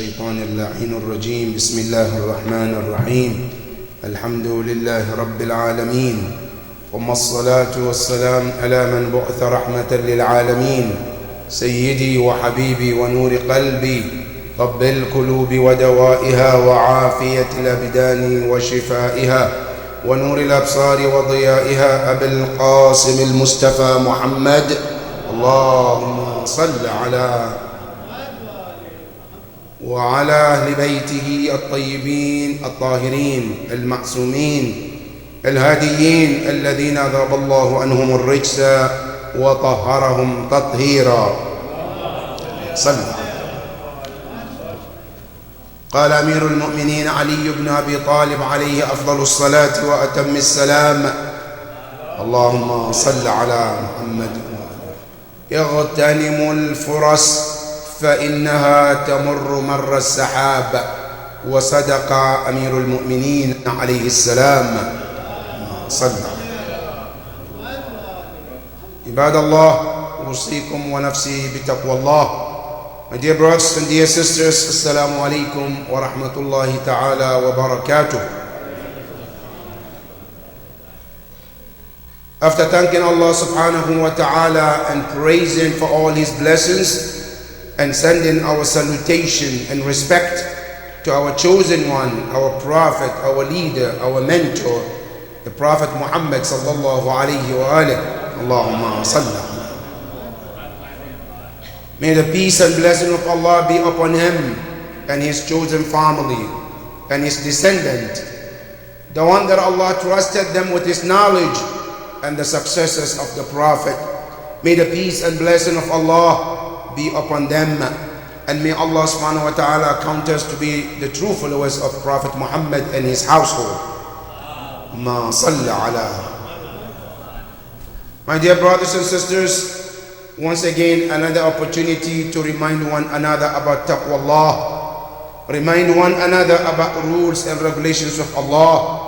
الشيطان اللعين الرجيم. بسم الله الرحمن الرحيم. الحمد لله رب العالمين، ثم الصلاة والسلام على من بعث رحمة للعالمين، سيدي وحبيبي ونور قلبي، طب القلوب ودوائها، وعافية الأبدان وشفائها، ونور الأبصار وضيائها، أبي القاسم المصطفى محمد. اللهم صل على وعلى أهل بيته الطيبين الطاهرين المعصومين الهاديين الذين ذهب الله عنهم الرجس وطهرهم تطهيرا. صلى. قال أمير المؤمنين علي بن أبي طالب عليه أفضل الصلاة وأتم السلام: اللهم صل على محمد. اغتنموا الفرص فإنها تمر مر السحاب. وصدق أمير المؤمنين عليه السلام. صلى. عباد الله، أوصيكم ونفسي بتقوى الله. My dear brothers and dear sisters, Assalamu alaikum wa rahmatullahi ta'ala wa barakatuh. After thanking Allah subhanahu wa ta'ala and praising for all His blessings, and sending our salutation and respect to our chosen one, our prophet, our leader, our mentor, the Prophet Muhammad sallallahu alayhi wa alihi. Allahumma salli. May the peace and blessing of Allah be upon him and his chosen family and his descendant, the one that Allah trusted them with his knowledge, and the successors of the Prophet. May the peace and blessing of Allah be upon them, and may Allah subhanahu wa ta'ala count us to be the true followers of Prophet Muhammad and his household. Ma salli ala. My dear brothers and sisters, once again another opportunity to remind one another about taqwallah, remind one another about rules and regulations of Allah.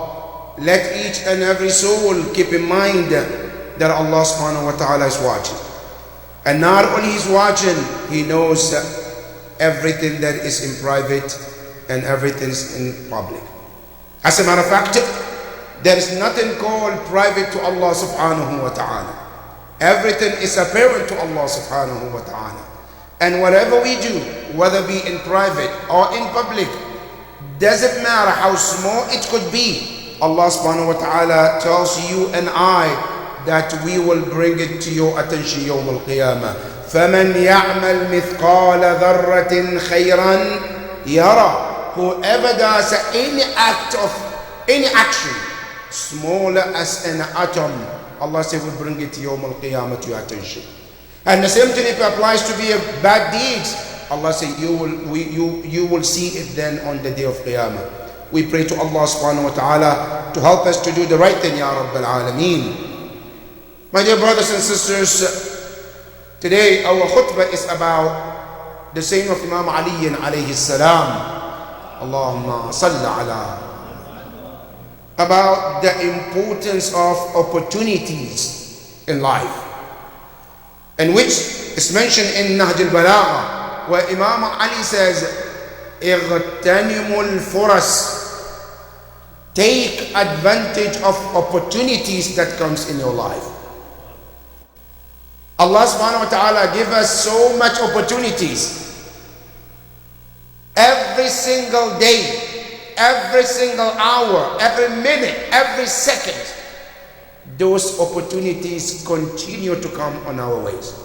Let each and every soul keep in mind that Allah subhanahu wa ta'ala is watching. And not only He's watching, He knows everything that is in private and everything is in public. As a matter of fact, there is nothing called private to Allah subhanahu wa ta'ala. Everything is apparent to Allah subhanahu wa ta'ala. And whatever we do, whether be in private or in public, doesn't matter how small it could be, Allah subhanahu wa ta'ala tells you and I that we will bring it to your attention يوم القيامة. فَمَنْ يَعْمَلْ مِثْقَالَ ذَرَّةٍ خَيْرًا يَرَى. Whoever does any action smaller as an atom, Allah said will bring it to يوم القيامة to your attention. And the same thing if it applies to be a bad deed, Allah said you will see it then on the day of Qiyamah. We pray to Allah subhanahu wa ta'ala to help us to do the right thing, Ya Rabbil Alameen. My dear brothers and sisters, today our khutbah is about the saying of Imam Ali alayhi salam, Allahumma salli ala, about the importance of opportunities in life, and which is mentioned in Nahj al-Balagha, where Imam Ali says, اغتنموا الفرص. Take advantage of opportunities that comes in your life. Allah subhanahu wa ta'ala give us so much opportunities. Every single day, every single hour, every minute, every second, those opportunities continue to come on our ways.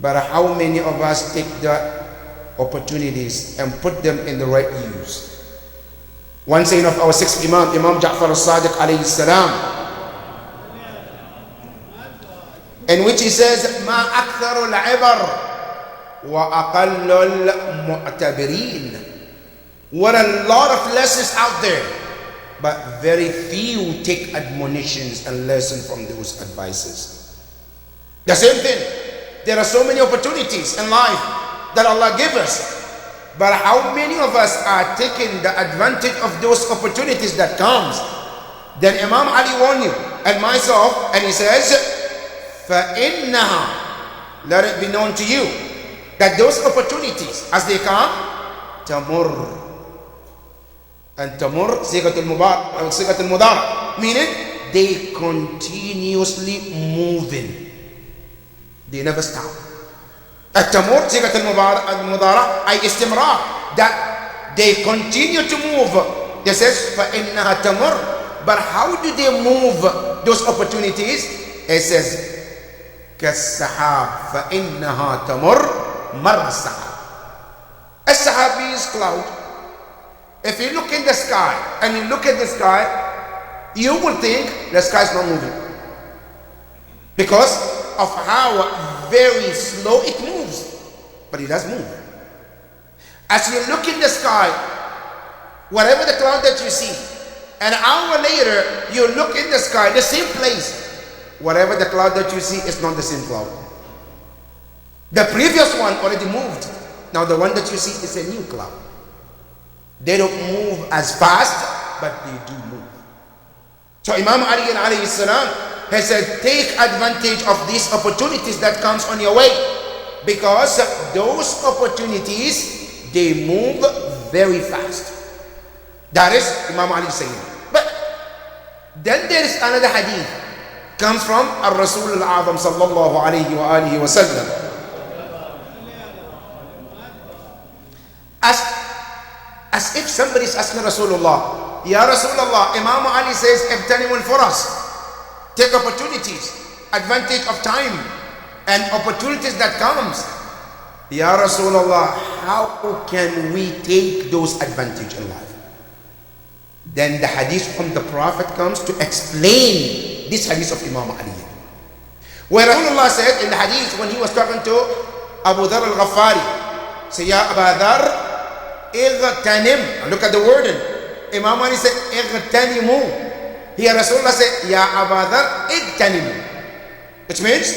But how many of us take the opportunities and put them in the right use? One saying of our sixth Imam, Imam Ja'far al-Sadiq alayhi salam, in which he says, ما أكثر العبر وأقل المعتبرين. What a lot of lessons out there, but very few take admonitions and lessons from those advices. The same thing, there are so many opportunities in life that Allah gives us, but how many of us are taking the advantage of those opportunities that comes? Then Imam Ali warned you and myself, and he says, فَإِنَّهَا, let it be known to you that those opportunities as they come, tamur. And tamur, sigatul mudar, meaning they continuously moving. They never stop. التمر صيغة المضارع أي استمرار, that they continue to move. This is فإنها تمر. But how do they move those opportunities? It says كالسحاب فإنها تمر مر السحاب. السحاب means cloud. If you look in the sky and you look at the sky, you will think the sky is not moving because of how very slow it moves, but it does move. As you look in the sky, whatever the cloud that you see, an hour later you look in the sky, the same place, whatever the cloud that you see is not the same cloud. The previous one already moved. Now the one that you see is a new cloud. They don't move as fast, but they do move. So Imam Ali alayhi salam has said, take advantage of these opportunities that comes on your way, because those opportunities, they move very fast. That is Imam Ali saying. But then there is another hadith, comes from Al-Rasul Al-Azam sallallahu alayhi wa alihi wa sallam. As if somebody is asking Rasulullah, Ya Rasulullah, Imam Ali says, Ibtanimul furas, take opportunities, advantage of time and opportunities that comes. Ya Rasulullah, how can we take those advantage in life? Then the hadith from the Prophet comes to explain this hadith of Imam Ali. Where Rasulullah said in the hadith when he was talking to Abu Dharr al-Ghaffari, say, Ya Abu Dharr, Ightanim. Look at the wording. Imam Ali said, Ightanimu. Here Rasulullah said, Ya Abu Dharr, Ightanimu. Which means,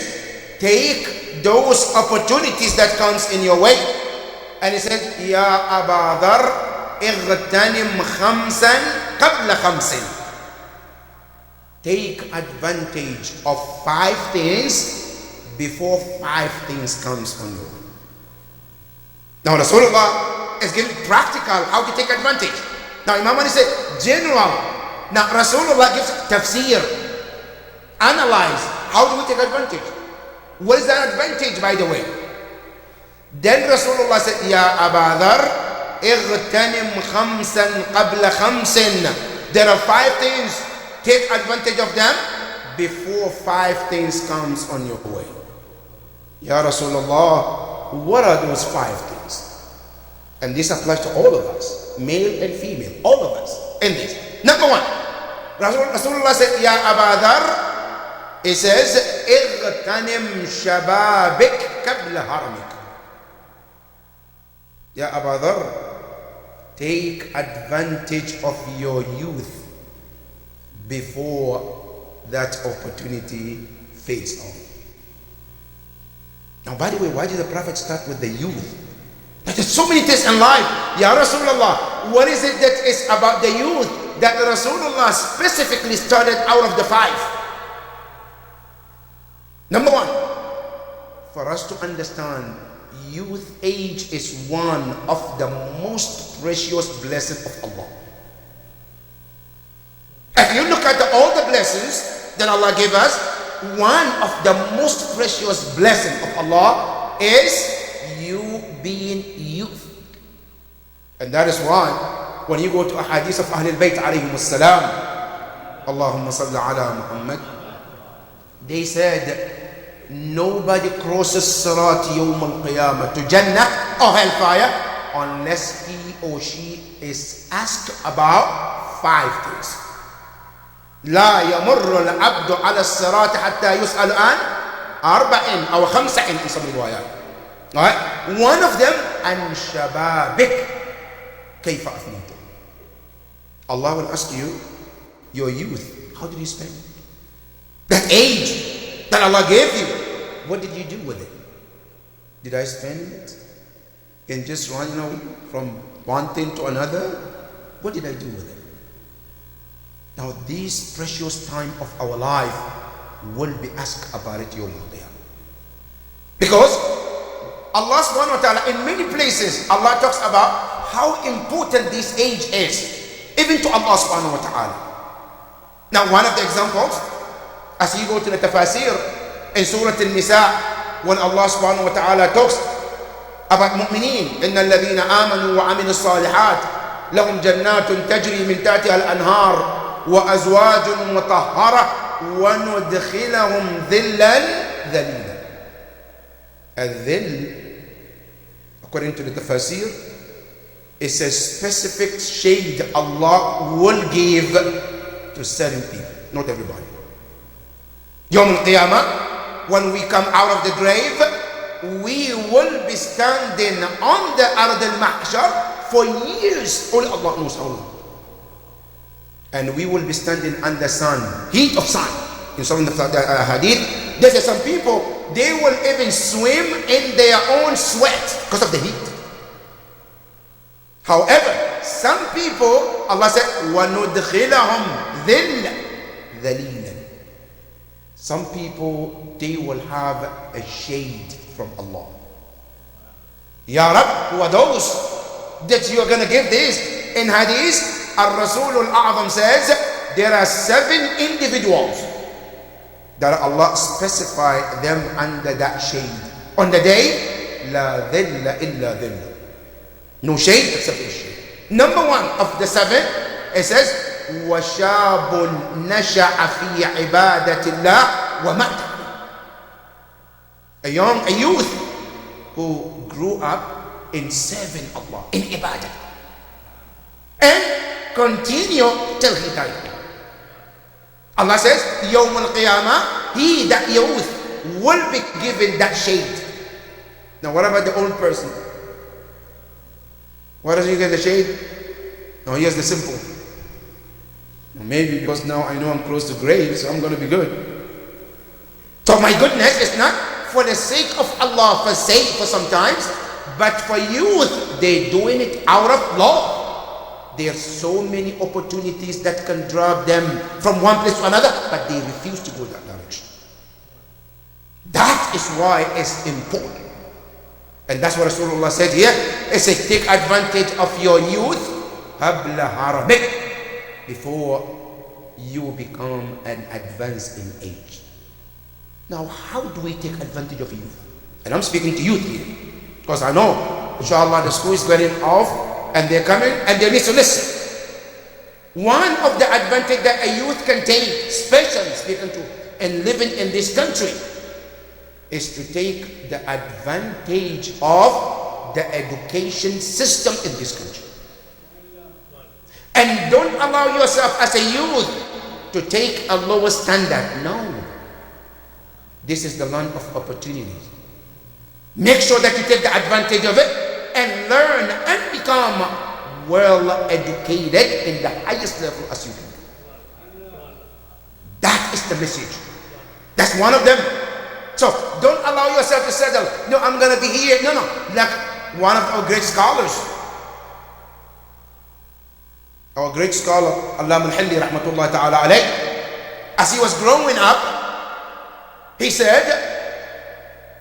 take those opportunities that comes in your way. And he said, Ya Abu Dharr, Ightanim khamsan qabla khamsin. Take advantage of 5 things before 5 things comes on you. Now Rasulullah is giving practical how to take advantage. Now Imam Ali said general. Now Rasulullah gives tafsir, analyze how do we take advantage. What is that advantage, by the way? Then Rasulullah said, Ya Abu Dharr, Ightanim khamsan qabla khamsin. There are 5 things, take advantage of them before 5 things comes on your way. Ya Rasulullah, what are those 5 things? And this applies to all of us, male and female, all of us in this. Number 1, Rasulullah said, Ya Abu Dharr, he says, Ightanim shababik qabla haramik. Ya Abu Dharr, take advantage of your youth before that opportunity fades on. Now, by the way, why did the Prophet start with the youth? There's so many things in life. Ya Rasulullah, what is it that is about the youth that Rasulullah specifically started out of the 5? Number 1, for us to understand, youth age is one of the most precious blessings of Allah. If you look at all the blessings that Allah gave us, one of the most precious blessings of Allah is you being youth. And that is why when you go to a hadith of Ahlul Bayt alayhim as-salam, Allahumma salli ala Muhammad, they said nobody crosses Sirat Yawm al-Qiyamah to Jannah or Hellfire unless he or she is asked about 5 things. لا يمر العبد على الصراط حتى يسأل عن 4 أو 5 in some riwayat. Alright, one of them, and shababik kayfa afnaytum. Allah will ask you, your youth, how did you spend that age that Allah gave you? What did you do with it? Did I spend it in just run, from one thing to another? What did I do with it? Now, this precious time of our life will be asked about it Yawm al-Qiyamah. Because Allah subhanahu wa ta'ala, in many places, Allah talks about how important this age is, even to Allah subhanahu wa ta'ala. Now, one of the examples, as you go to the tafasir in Surah Al-Nisa, when Allah subhanahu wa ta'ala talks about mu'mineen, إِنَّ الَّذِينَ آمَنُوا وَعَمِلُوا الصَّالِحَاتِ لَهُمْ جَنَّاتٌ تَجْرِي مِنْ تَحْتِهَا الْأَنْهَارُ وَأَزْوَاجٌ مُطَهَّرَةٌ وَنُدْخِلَهُمْ ظِلًّا ذَلِيلًا. الظل, according to the tafasir, is a specific shade Allah will give to certain people, not everybody. Yawm al-Qiyamah, when we come out of the grave, we will be standing on the Ard al-Mahshar for years. Only Allah knows how long. And we will be standing under sun, heat of sun. In some of the hadith, there's some people, they will even swim in their own sweat because of the heat. However, some people, Allah said, وَنُدْخِلَهُمْ ذِلًّا. Some people, they will have a shade from Allah. Ya Rab, who are those that you are going to give this? In hadith, Al-Rasul Al-A'zam says, there are 7 individuals that Allah specify them under that shade. On the day, la dhilla illa dhilla. No shade except his shade. Number 1 of the 7, it says, وَشَابٌ نَشَأَ فِي عِبَادَةِ اللَّهِ وَمَعْتَ. A youth who grew up in serving Allah, in ibadah, and continue till he died. Allah says, Yawm al-Qiyamah, he, that youth, will be given that shade. Now what about the old person? Why does he get the shade? No, he has the simple. Now maybe because now I know I'm close to grave, so I'm going to be good. So my goodness is not for the sake of Allah, for sake for sometimes, but for youth, they're doing it out of love. There are so many opportunities that can drag them from one place to another, but they refuse to go that direction. That is why it's important. And that's what Rasulullah said here. He said, take advantage of your youth qabla haramik, before you become an advanced in age. Now, how do we take advantage of youth? And I'm speaking to youth here, because I know, inshallah, the school is getting off, and they're coming, and they need to listen. One of the advantage that a youth can take, especially speaking to, and living in this country, is to take the advantage of the education system in this country. And don't allow yourself as a youth to take a lower standard. No. This is the land of opportunities. Make sure that you take the advantage of it and learn and become well educated in the highest level as you can. That is the message. That's one of them. So don't allow yourself to settle. No, I'm going to be here. No. Like one of our great scholars. Our great scholar, Allama al-Hilli rahmatullah ta'ala alayh, as he was growing up, he said,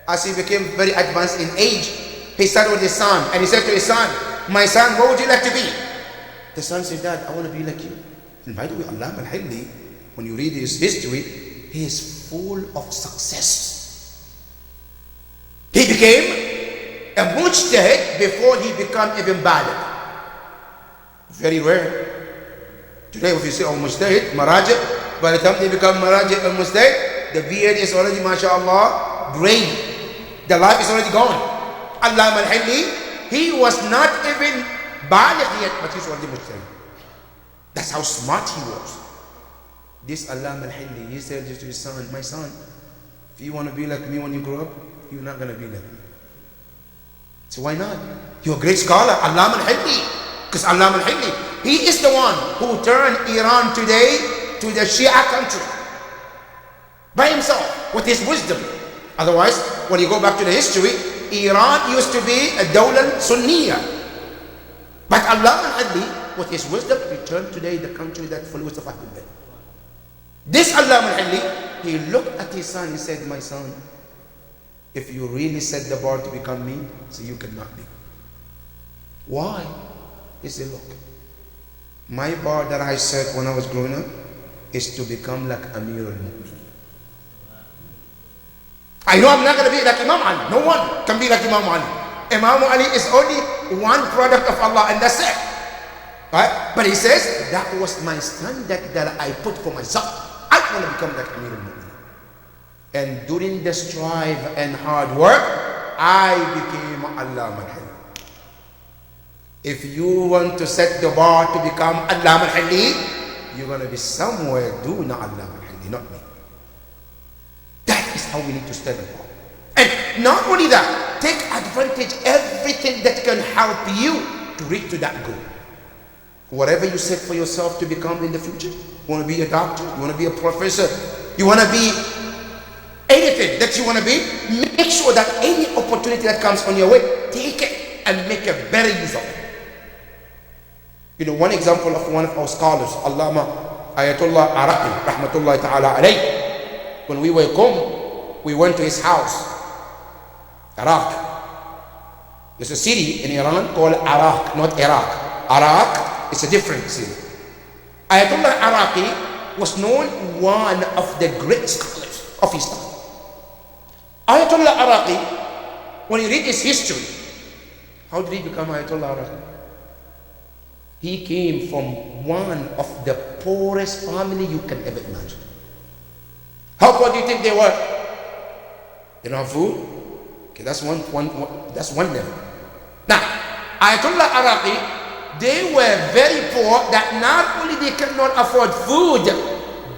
as he became very advanced in age, he started with his son, and he said to his son, my son, what would you like to be? The son said, Dad, I want to be like you. And by the way, Allama al-Hilli, when you read his history, he is full of success. He became a mujtahid before he became even baligh. Very rare. Today, if you say mujtahid, maraji, by the time they become maraji and mujtahid, the beard is already, mashallah, gray. The life is already gone. Allama al-Hilli, he was not even baligh yet, but he's already mujtahid. That's how smart he was. This Allama al-Hilli, he said to his son, my son, if you want to be like me when you grow up, you're not going to be like me. So why not? You're a great scholar, Allama al-Hilli. Because Allama al-Hilli, he is the one who turned Iran today to the Shia country. By himself, with his wisdom. Otherwise, when you go back to the history, Iran used to be a Dawla Sunniya. But Allama al-Hilli, with his wisdom, he turned today the country that full of Ahlul Bayt. This Allama al-Hilli, he looked at his son, he said, my son, if you really set the bar to become me, so you cannot be. Why? He said, look, my bar that I set when I was growing up is to become like Amir al-Mu'min. I know I'm not going to be like Imam Ali. No one can be like Imam Ali. Imam Ali is only one product of Allah, and that's it. Right? But he says, that was my standard that I put for myself. I want to become like Amir al-Mu'min. And during the strive and hard work, I became Allama al-Hilli. If you want to set the bar to become Allama al-Hilli, you're going to be somewhere doing Allama al-Hilli, not me. That is how we need to study the bar. And not only that, take advantage everything that can help you to reach to that goal. Whatever you set for yourself to become in the future, you want to be a doctor, you want to be a professor, you want to be anything that you want to be, make sure that any opportunity that comes on your way, take it and make a better use of it. You know, one example of one of our scholars, Allama Ayatollah Araqi, rahmatullahi ta'ala alayh, when we were Qom, we went to his house, Iraq. There's a city in Iran called Iraq, not Iraq. Iraq is a different city. Ayatollah Araqi was known one of the great scholars of his time. Ayatollah Araqi, when you read his history, how did he become Ayatollah Araqi? He came from one of the poorest family you can ever imagine. How poor do you think they were? They don't have food? Okay, that's one level. Now, Ayatollah Araqi, they were very poor that not only they cannot afford food,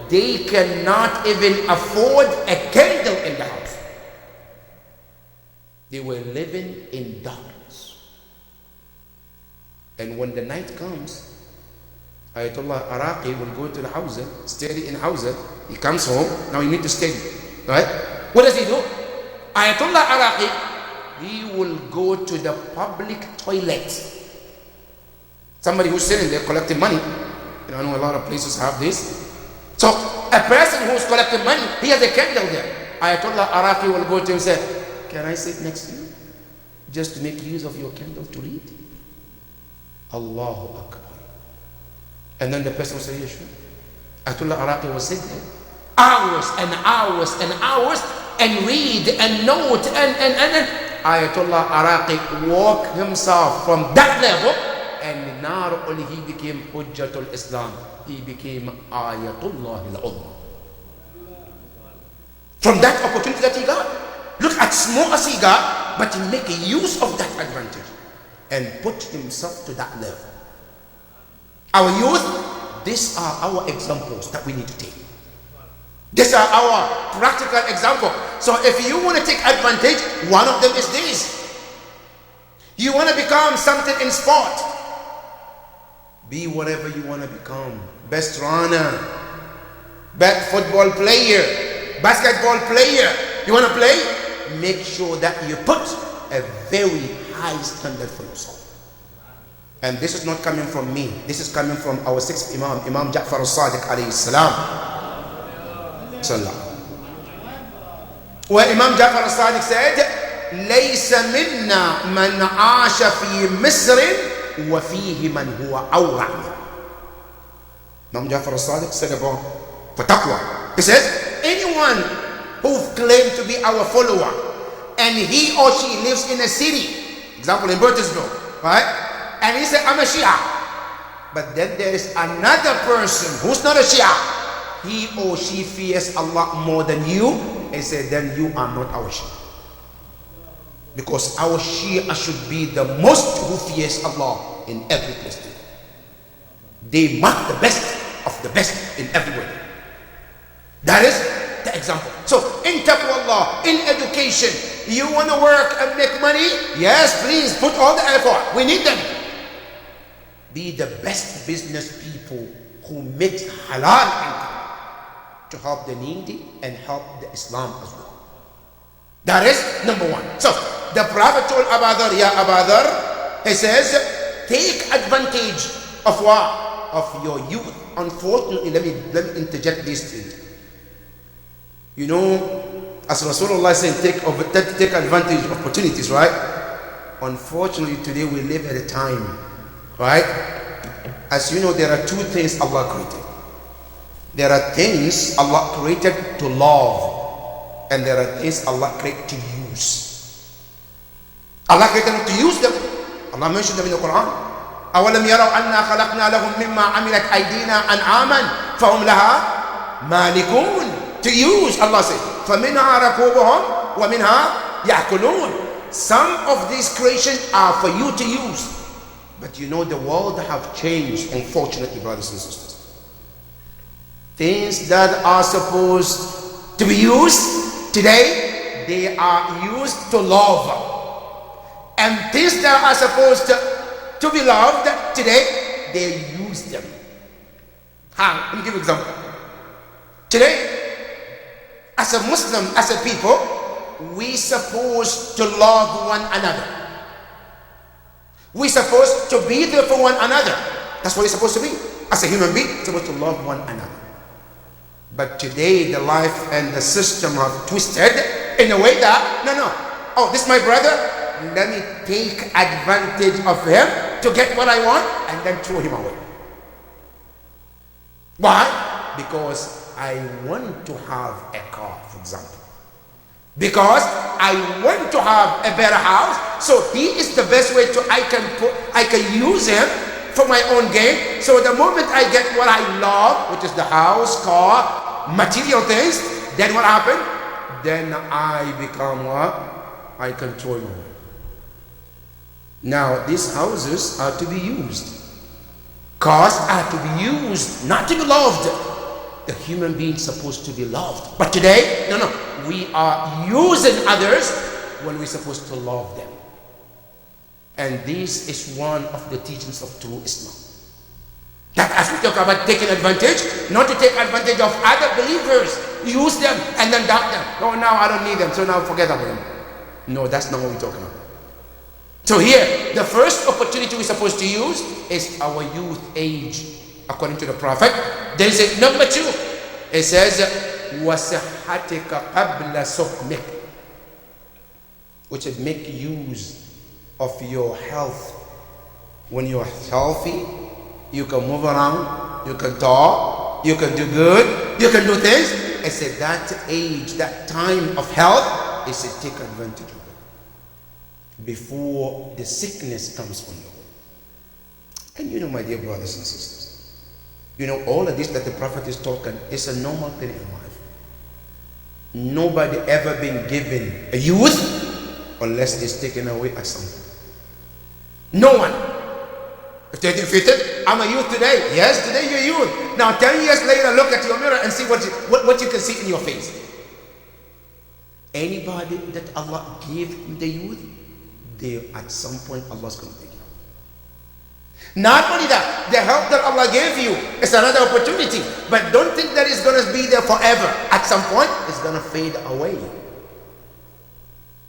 they cannot even afford a candle in the house. They were living in darkness. And when the night comes, Ayatollah Araqi will go to the house, study in house. He comes home, now you need to study, right? What does he do? Ayatollah Araqi, he will go to the public toilet. Somebody who's sitting there collecting money. You know, I know a lot of places have this. So a person who's collecting money, he has a candle there. Ayatollah Araqi will go to him and say, can I sit next to you? Just to make use of your candle to read? Allahu Akbar. And then the person will say, yeah, sure. Ayatollah Araqi will sit there hours and hours and hours and read and note and Ayatollah Araqi walked himself from that level, and not only he became Hujjatul Islam, he became Ayatollah al-Uzma. From that opportunity that he got, look at small as he got, but he make a use of that advantage and put himself to that level. Our youth, these are our examples that we need to take. These are our practical example. So if you want to take advantage, one of them is this. You want to become something in sport, be whatever you want to become. Best runner, best football player, basketball player. You want to play? Make sure that you put a very high standard for yourself. And this is not coming from me. This is coming from our sixth Imam, Imam Ja'far al-Sadiq alayhi salam. Where Imam Ja'far al-Sadiq said, ليس منا من عاش في مصر وفيه من هو أورع. Imam Ja'far al-Sadiq said about for taqwa. He says, anyone who claims to be our follower and he or she lives in a city, example in Burtisville, right? And he said, I'm a Shia. But then there is another person who's not a Shia. He or she fears Allah more than you. He said, then you are not our Shia. Because our Shia should be the most who fears Allah in every place. They mark the best of the best in every way. That is the example. So in taqwallah, in education, you want to work and make money? Yes, please put all the effort. We need them. Be the best business people who make halal income to help the needy and help the Islam as well. That is number one. So the Prophet told Abu Dharr, Ya Abu Dharr, he says, take advantage of what? Of your youth. Unfortunately, let me interject this thing. You know, as Rasulullah said, take advantage of opportunities, right? Unfortunately, today we live at a time Right? As you know, there are two things Allah created. There are things Allah created to love, and there are things Allah created to use. Allah created them to use them. Allah mentioned them in the Quran. أَوَلَمْ يَرَوْا أَنَّا خَلَقْنَا لَهُم مِّمَّا عَمِلَتْ أَيْدِينَا أَنْعَامًا فَهُمْ لَهَا مَالِكُونَ. To use, Allah said, فَمِنْهَا رَكُوبُهُمْ وَمِنْهَا يَأْكُلُونَ. Some of these creations are for you to use. But you know, the world have changed, unfortunately, brothers and sisters. Things that are supposed to be used today, they are used to love. And things that are supposed to be loved today, they use them. How? Let me give you an example. Today, as a Muslim, as a people, we supposed to love one another. We're supposed to be there for one another. That's what you're supposed to be. As a human being, you're supposed to love one another. But today, the life and the system have twisted in a way that, no. Oh, this is my brother. Let me take advantage of him to get what I want and then throw him away. Why? Because I want to have a car, for example. Because I want to have a better house, so he is the best way to I can use him for my own gain. So the moment I get what I love, which is the house, car, material things, then what happened? Then I become what? I control him. Now these houses are to be used. Cars are to be used, not to be loved. The human being is supposed to be loved. But today, no. We are using others when we're supposed to love them. And this is one of the teachings of true Islam. That as we talk about taking advantage, not to take advantage of other believers, use them and then doubt them. Oh, now I don't need them, so now forget about them. No, that's not what we're talking about. So here, the first opportunity we're supposed to use is our youth age, according to the Prophet. Then is it number 2. It says, وَصِحَّتِكَ قَبْلَ سُقْمِكَ, which is make use of your health. When you're healthy, you can move around, you can talk, you can do good, you can do things. I said that age, that time of health, is to take advantage of it before the sickness comes on you. And you know, my dear brothers and sisters, you know, all of this that the Prophet is talking is a normal thing in life. Nobody ever been given a youth unless it's taken away at some point. No one. If they're defeated, I'm a youth today. Yes, today you're a youth. Now 10 years later, look at your mirror and see what you can see in your face. Anybody that Allah gave him the youth, they at some point Allah's going to take you. Not only that, the help that Allah gave you is another opportunity. But don't think that it's going to be there forever. At some point, it's going to fade away.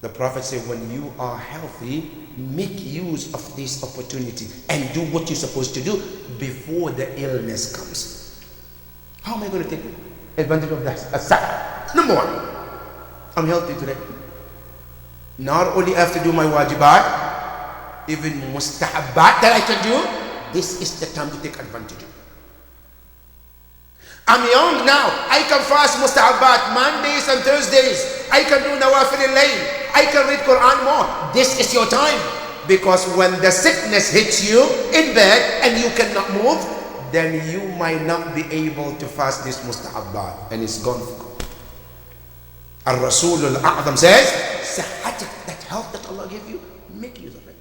The Prophet said, when you are healthy, make use of this opportunity and do what you're supposed to do before the illness comes. How am I going to take advantage of that? Number 1, I'm healthy today. Not only have to do my wajibat, even mustahabbat that I can do, this is the time to take advantage of it. I'm young now. I can fast mustahabbat Mondays and Thursdays. I can do nawafil al-layl. I can read Quran more. This is your time. Because when the sickness hits you in bed and you cannot move, then you might not be able to fast this mustahabbat, and it's gone. Al-Rasul al-A'zam says, Sahatik, that health that Allah gave you, make use of it.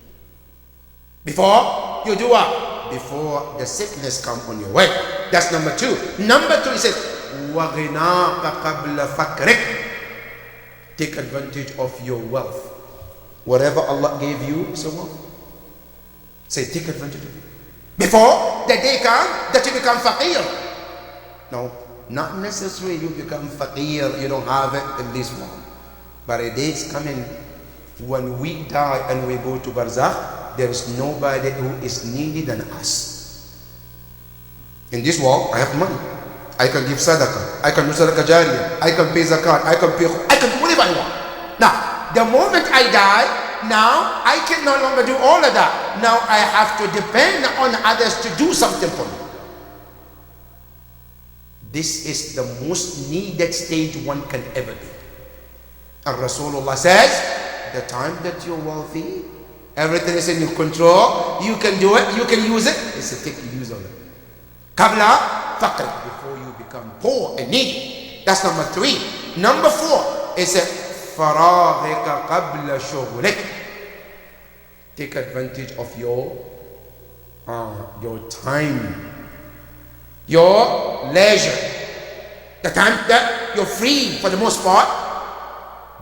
Before you do what? Before the sickness come on your way. That's number 2. Number 2, he says, وَغِنَاقَ قَبْلَ فَقْرِكَ. Take advantage of your wealth. Whatever Allah gave you is a wealth. Say, take advantage of it. Before the day comes that you become faqir. No, not necessarily you become faqir, you don't have it in this world. But a day is coming when we die and we go to Barzakh, there is nobody who is needy than us. In this world, I have money. I can give sadaqah. I can do sadaqah jariyah. I can pay zakat. I can do whatever I want. Now, the moment I die, Now I can no longer do all of that. Now I have to depend on others to do something for me. This is the most needed stage one can ever be. And Rasulullah says, the time that you're wealthy, everything is in your control, you can do it, you can use it, it's to take use of it. Qabla faqr, before you become poor and needy. That's number 3. Number 4 is faraghika qabla shughlik. Take advantage of your time, your leisure, the time that you're free for the most part,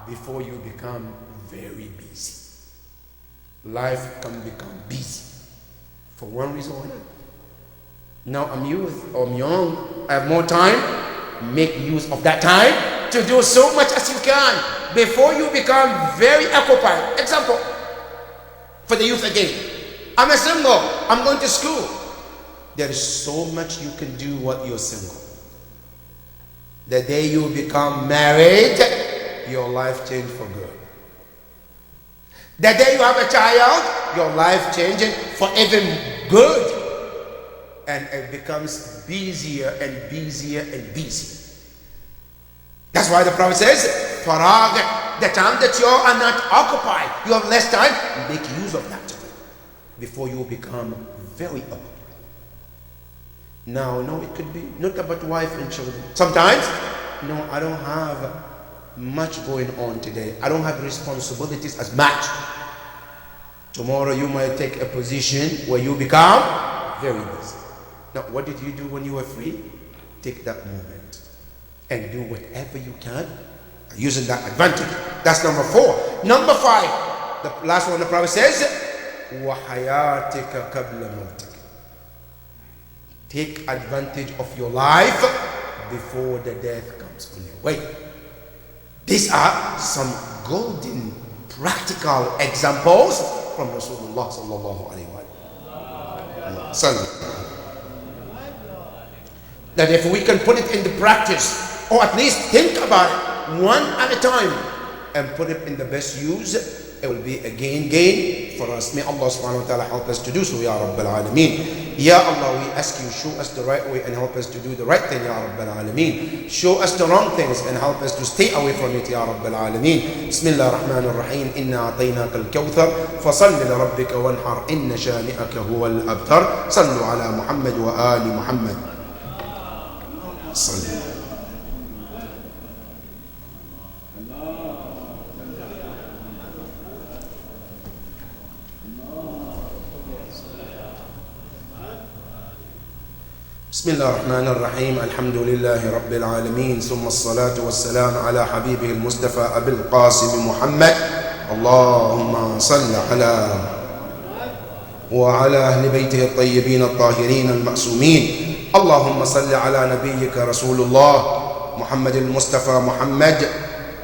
before you become very busy. Life can become busy for one reason or another. Now I'm youth, or I'm young, I have more time. Make use of that time to do so much as you can before you become very occupied. Example, for the youth again. I'm a single, I'm going to school. There is so much you can do while you're single. The day you become married, your life changed for good. The day you have a child, your life changing for even good. And it becomes busier and busier and busier. That's why the Prophet says, faragh, the time that you are not occupied, you have less time, make use of that time before you become very occupied. Now, no, it could be not about wife and children. Sometimes, no, I don't have much going on today. I don't have responsibilities as much. Tomorrow you might take a position where you become very busy. Now, what did you do when you were free? Take that moment and do whatever you can using that advantage. That's number 4. Number 5, the last one the Prophet says, وَحَيَاتِكَ قَبْلَ مَوْتِكَ. Take advantage of your life before the death comes on your way. These are some golden, practical examples from Rasulullah sallallahu alaihi wasallam. That if we can put it into practice, or at least think about it one at a time, and put it in the best use, it will be a gain for us. May Allah subhanahu wa ta'ala help us to do so, Ya Rabbil Alameen. Ya Allah, we ask you, show us the right way and help us to do the right thing, Ya Rabbil Alameen. Show us the wrong things and help us to stay away from it, Ya Rabbil Alameen. Bismillah ar-Rahman ar-Rahim. Inna a'tainaka al-kawthar, fasalli li rabbika wanhar, inna shani'aka huwa al-abtar. Sallu ala Muhammad wa ali Muhammad. Sallu. بسم الله الرحمن الرحيم. الحمد لله رب العالمين، ثم الصلاة والسلام على حبيبه المصطفى أبي القاسم محمد. اللهم صل على وعلى أهل بيته الطيبين الطاهرين المعصومين. اللهم صل على نبيك رسول الله محمد المصطفى محمد.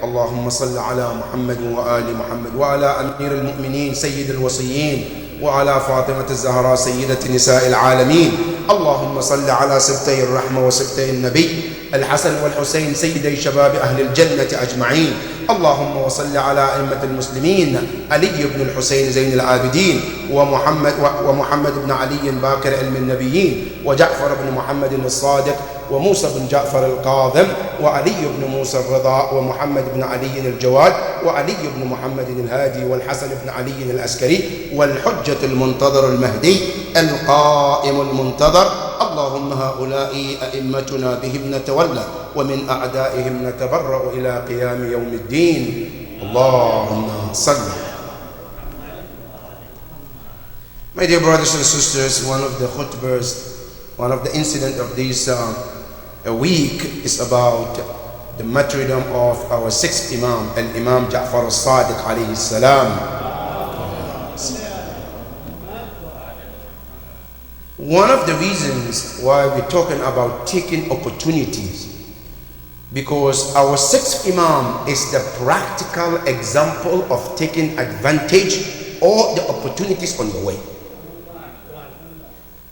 اللهم صل على محمد وآل محمد وعلى أمير المؤمنين سيد الوصيين وعلى فاطمة الزهراء سيدة نساء العالمين. اللهم صل على سبتي الرحمة وسبتي النبي الحسن والحسين سيدي شباب أهل الجنة أجمعين. اللهم وصل على أئمة المسلمين علي بن الحسين زين العابدين ومحمد بن علي باكر علم النبيين وجعفر بن محمد الصادق وموسى بن جعفر الكاظم وعلي بن موسى الرضا ومحمد بن علي الجواد وعلي بن محمد الهادي والحسن بن علي العسكري والحجة المنتظر المهدي القائم المنتظر. اللهم هؤلاء أئمتنا بهم نتولى ومن أعدائهم نتبرأ إلى قيام يوم الدين. اللهم صل. My dear brothers and sisters, one of the khutbahs, one of the incidents of this a week is about the martyrdom of our sixth Imam, Al-Imam Ja'far al-Sadiq alayhi salam. One of the reasons why we're talking about taking opportunities, because our sixth Imam is the practical example of taking advantage of the opportunities on the way.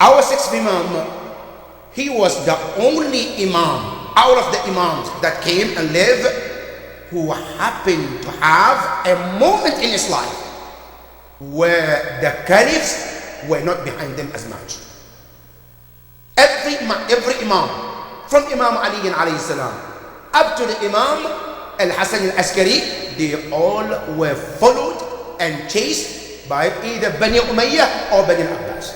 Our sixth Imam, he was the only Imam out of the Imams that came and lived who happened to have a moment in his life where the caliphs were not behind them as much. Every Imam, from Imam Ali alayhi salam up to the Imam Al-Hasan Al-Askari, they all were followed and chased by either Bani Umayyah or Bani Abbas,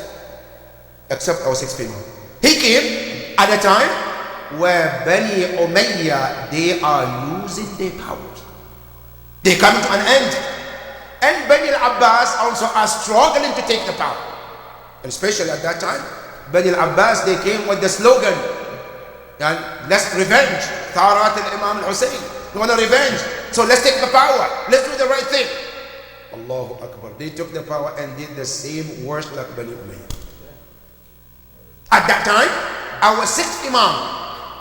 except our sixth Imam. He came at a time where Bani Umayyah, they are losing their powers. They come to an end. And Bani al-Abbas also are struggling to take the power. And especially at that time, Bani al-Abbas, they came with the slogan, let's revenge. Tharat al-Imam al-Hussein. We want to revenge. So let's take the power. Let's do the right thing. Allahu Akbar. They took the power and did the same worst like Bani Umayyah. At that time, our sixth Imam,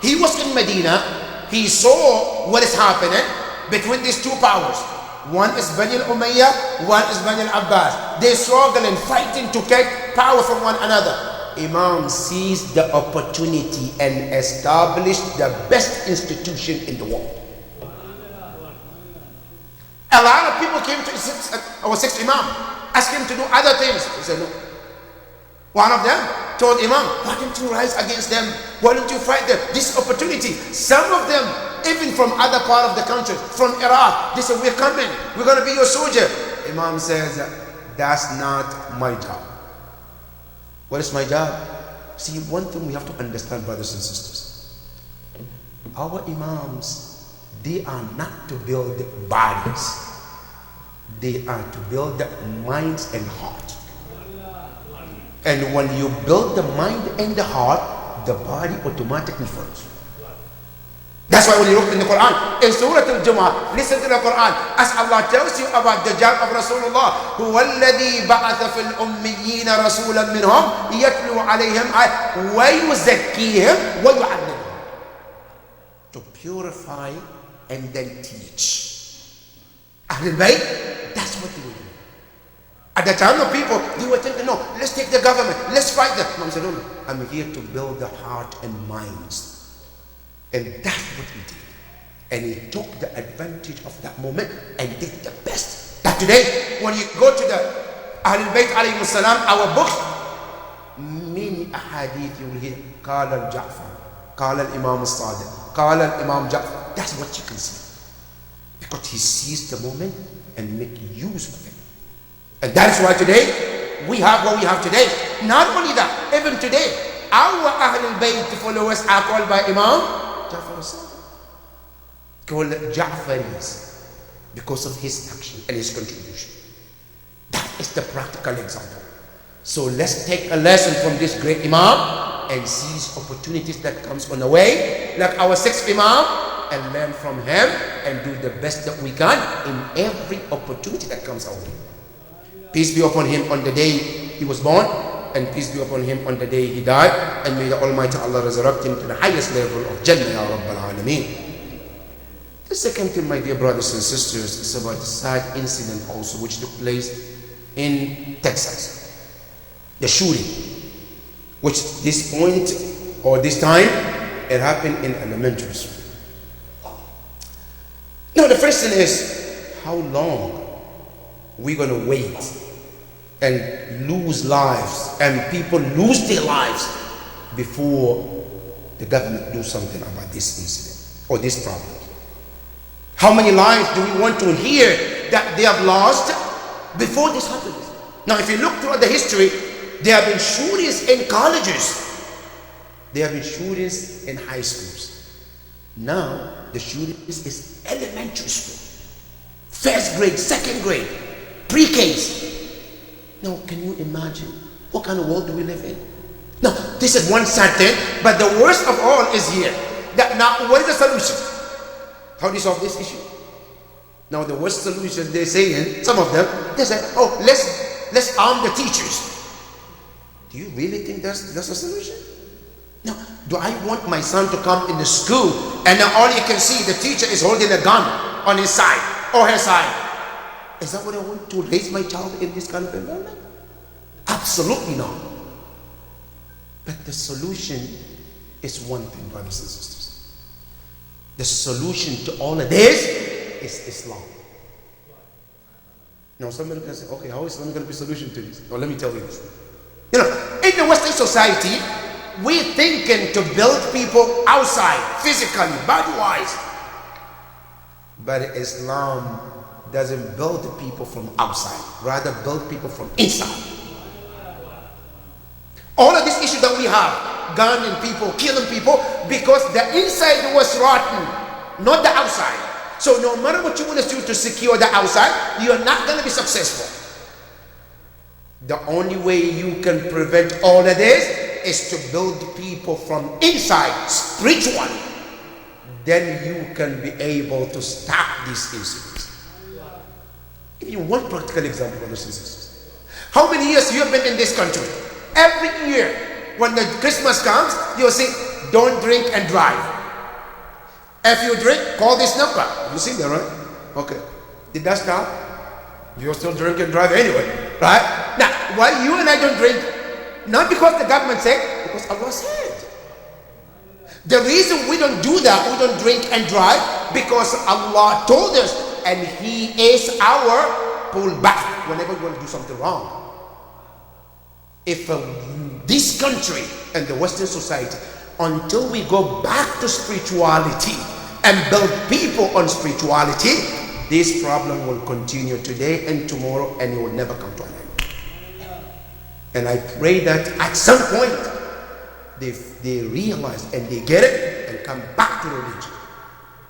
he was in Medina. He saw what is happening between these two powers. One is Bani Umayyah, one is Bani al-Abbas. They're struggling, fighting to take power from one another. Imam seized the opportunity and established the best institution in the world. A lot of people came to our sixth Imam, asked him to do other things. He said no. One of them told Imam, why don't you rise against them? Why don't you fight them? This opportunity. Some of them, even from other part of the country, from Iraq, they said, we're coming. We're going to be your soldier. Imam says, that's not my job. What is my job? See, one thing we have to understand, brothers and sisters. Our Imams, they are not to build bodies. They are to build minds and hearts. And when you build the mind and the heart, the body automatically follows. That's why when you look in the Quran, in Surah Al-Jumu'ah, listen to the Quran, as Allah tells you about the job of Rasulullah, هُوَ الَّذِي بَعَثَ فِي الْأُمِّيِّينَ رَسُولًا مِّنْهُمْ يَتْلُو عَلَيْهِمْ وَيُزَكِّيهِمْ وَيُعَلِّمُهُمْ, to purify and then teach. Ahlul Bayt, that's what they will do. At the time of people, they were thinking, no, let's take the government, let's fight them. Imam said, no, I'm here to build the heart and minds. And that's what he did. And he took the advantage of that moment and did the best. That today, when you go to the Ahlul Bayt alayhi salam, our book, many ahadith you will hear, Qala al-Ja'far, Qala al-Imam al-Sadiq, Qala al-Imam Ja'far. That's what you can see. Because he seized the moment and make use of it. And that is why today, we have what we have today. Not only that, even today, our Ahlul Bayt followers are called by Imam Ja'far al-Sadiq, called Ja'faris, because of his action and his contribution. That is the practical example. So let's take a lesson from this great Imam and seize opportunities that comes on the way, like our sixth Imam, and learn from him and do the best that we can in every opportunity that comes our way. Peace be upon him on the day he was born, and peace be upon him on the day he died, and may the Almighty Allah resurrect him to the highest level of Jannah, Ya Rabbal Alameen. The second thing, my dear brothers and sisters, is about the sad incident also which took place in Texas. The shooting, which this point or this time, it happened in elementary school. Now the first thing is, how long we're going to wait and lose lives and people lose their lives before the government do something about this incident or this problem? How many lives do we want to hear that they have lost before this happens? Now if you look throughout the history, there have been shootings in colleges, there have been shootings in high schools. Now the shootings is elementary school, first grade, second grade, pre-Ks. Now, can you imagine what kind of world do we live in? Now, this is one sad thing, but the worst of all is here. That now, what is the solution? How do you solve this issue? Now, the worst solution they're saying, some of them, they say, oh, let's arm the teachers. Do you really think that's a solution? Now, do I want my son to come in the school and now all you can see, the teacher is holding a gun on his side or her side? Is that what I want to raise my child in this kind of environment? Absolutely not. But the solution is one thing, brothers and sisters. The solution to all of this is Islam. Now somebody can say, okay, how is Islam going to be a solution to this? Well, let me tell you this. You know, in the Western society, we're thinking to build people outside, physically, body-wise. But Islam doesn't build people from outside, rather build people from inside. All of these issues that we have, gunning people, killing people, because the inside was rotten, not the outside. So no matter what you want to do to secure the outside, you're not going to be successful. The only way you can prevent all of this is to build people from inside, spiritually. Then you can be able to stop these incidents. Give you one practical example, brothers and sisters. How many years you have been in this country? Every year, when the Christmas comes, you'll say, don't drink and drive. If you drink, call this number. You see that, right? Okay. Did that stop? You're still drinking and drive anyway, right? Now, why you and I don't drink? Not because the government said, because Allah said. The reason we don't do that, we don't drink and drive, because Allah told us, and He is our pullback whenever we want to do something wrong. If this country and the Western society, until we go back to spirituality and build people on spirituality, this problem will continue today and tomorrow, and it will never come to an end. And I pray that at some point they realize and they get it and come back to religion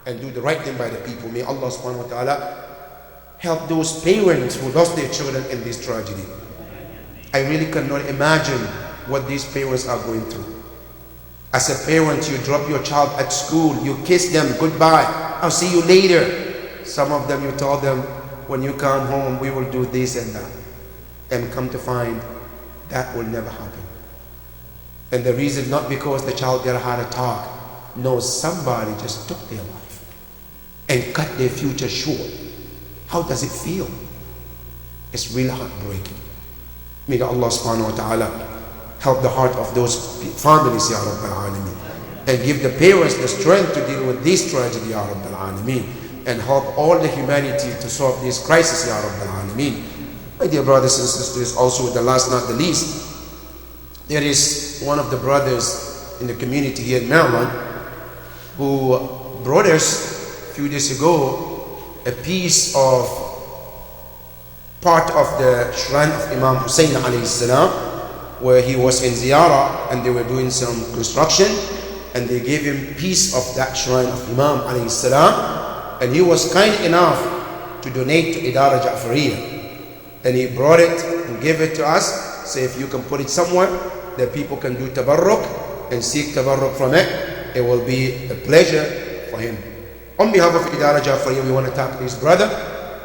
and do the right thing by the people. May Allah subhanahu wa ta'ala help those parents who lost their children in this tragedy. I really cannot imagine what these parents are going through. As a parent, you drop your child at school, you kiss them goodbye, I'll see you later. Some of them you told them, when you come home we will do this and that, and come to find that will never happen. And the reason, not because the child got a heart attack, no, somebody just took their life and cut their future short. How does it feel? It's really heartbreaking. May Allah subhanahu wa ta'ala help the heart of those families, Ya Rabbil Alameen, and give the parents the strength to deal with this tragedy, Ya Rabbil Alameen, and help all the humanity to solve this crisis, Ya Rabbil Alameen. My dear brothers and sisters, also the last not the least, there is one of the brothers in the community here in Maryland who brought us a few days ago a piece of part of the shrine of Imam Hussein alayhi salam, where he was in ziyarah and they were doing some construction, and they gave him a piece of that shrine of Imam alayhi salam, and he was kind enough to donate to Idara Ja'fariyah, and he brought it and gave it to us. Say, if you can put it somewhere that people can do tabarruk and seek tabarruk from it, it will be a pleasure for him. On behalf of Idara Ja'fariyah, we want to thank this brother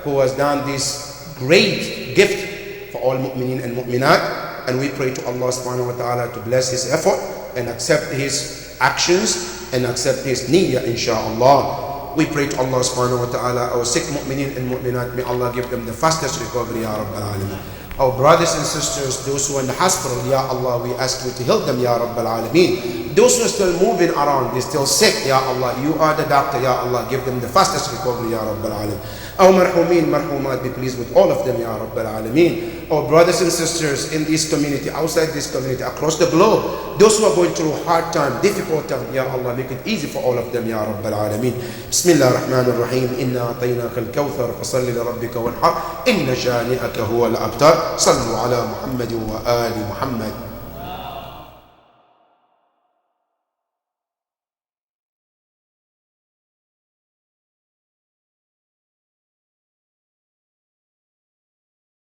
who has done this great gift for all mu'mineen and mu'minat, and we pray to Allah subhanahu wa ta'ala to bless his effort and accept his actions and accept his niyyah, inshaAllah. We pray to Allah subhanahu wa ta'ala, our sick mu'mineen and mu'minat, may Allah give them the fastest recovery, Ya Rabbal Alameen. Our brothers and sisters, those who are in the hospital, Ya Allah, we ask you to help them, Ya Rabbal Alameen. Those who are still moving around, they're still sick, Ya Allah, you are the doctor, Ya Allah, give them the fastest recovery, Ya Rabbal Alameen. Our marhumin, marhumat, be pleased with all of them, Ya Rabbal Alameen. Our brothers and sisters in this community, outside this community, across the globe, those who are going through hard time, difficult time, Ya Allah, make it easy for all of them, Ya Rabbal Alameen. Bismillah ar-Rahman ar-Rahim. Inna ataynaka al-kawthar, fasalli li rabbika wanhar, inna shani'aka huwa al-abtar. Sallu ala Muhammad wa ali Muhammad.